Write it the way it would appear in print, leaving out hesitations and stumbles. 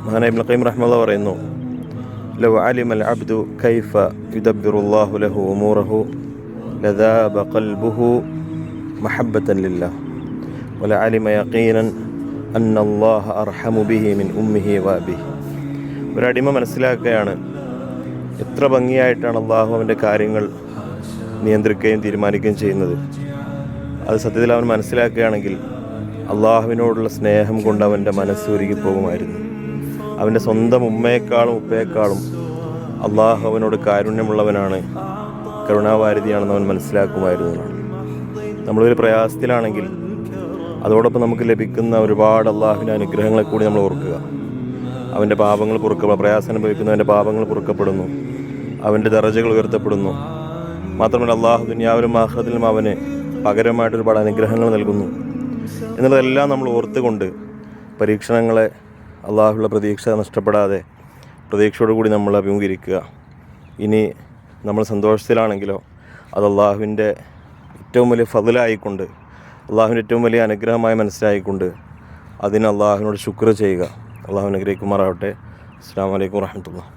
മഹാനായ ഇബ്നുൽ ഖയ്യിം റഹിമഹുല്ലാഹ് പറയുന്നു, ലൗ അലിമൽ അബ്ദു കൈഫ യുദബ്ബിറുല്ലാഹു ലഹു ഉമൂറഹു ലദാബ ഖൽബുഹു മഹബ്ബതൻ ലില്ലാഹ് വല അലിമ യഖീനൻ അന്നല്ലാഹ അർഹമു ബിഹി മിൻ ഉമ്മിഹി വഅബിഹി. ഒരടിമ മനസ്സിലാക്കുകയാണ് എത്ര ഭംഗിയായിട്ടാണ് അള്ളാഹു അവൻ്റെ കാര്യങ്ങൾ നിയന്ത്രിക്കുകയും തീരുമാനിക്കുകയും ചെയ്യുന്നത്. അത് സത്യത്തിൽ അവൻ മനസ്സിലാക്കുകയാണെങ്കിൽ അള്ളാഹുവിനോടുള്ള സ്നേഹം കൊണ്ട് അവൻ്റെ മനസ്സ് ഉരുകിപ്പോകുമായിരുന്നു. അവൻ്റെ സ്വന്തം ഉമ്മയെക്കാളും ഉപ്പയെക്കാളും അള്ളാഹു അവനോട് കാരുണ്യമുള്ളവനാണ്, കരുണാവാരിധിയാണെന്ന് അവൻ മനസ്സിലാക്കുമായിരുന്നു. നമ്മളൊരു പ്രയാസത്തിലാണെങ്കിൽ അതോടൊപ്പം നമുക്ക് ലഭിക്കുന്ന ഒരുപാട് അള്ളാഹുവിൻ്റെ അനുഗ്രഹങ്ങളെ കൂടി നമ്മൾ ഓർക്കുക. അവൻ്റെ പാപങ്ങൾ പ്രയാസം അനുഭവിക്കുന്നവൻ്റെ പാപങ്ങൾ പൊറുക്കപ്പെടുന്നു, അവൻ്റെ ദറജകൾ ഉയർത്തപ്പെടുന്നു. മാത്രമല്ല അള്ളാഹു ദുനിയാവിലും ആഖിറത്തിലും അവന് പകരമായിട്ട് ഒരുപാട് അനുഗ്രഹങ്ങൾ നൽകുന്നു എന്നുള്ളതെല്ലാം നമ്മൾ ഓർത്തുകൊണ്ട് പരീക്ഷണങ്ങളെ അള്ളാഹുള്ള പ്രതീക്ഷ നഷ്ടപ്പെടാതെ പ്രതീക്ഷയോടുകൂടി നമ്മൾ അഭിമുഖീകരിക്കുക. ഇനി നമ്മൾ സന്തോഷത്തിലാണെങ്കിലോ അത് അള്ളാഹുവിൻ്റെ ഏറ്റവും വലിയ ഫضലായിക്കൊണ്ട്, അള്ളാഹുവിൻ്റെ ഏറ്റവും വലിയ അനുഗ്രഹമായി മനസ്സിലായിക്കൊണ്ട് അതിന് അള്ളാഹുവിനോട് ശുക്ർ ചെയ്യുക. അള്ളാഹു അനുഗ്രഹിക്കുമാറാവട്ടെ. അസ്സലാമു അലൈക്കും വറഹ്മത്തുള്ളാഹി.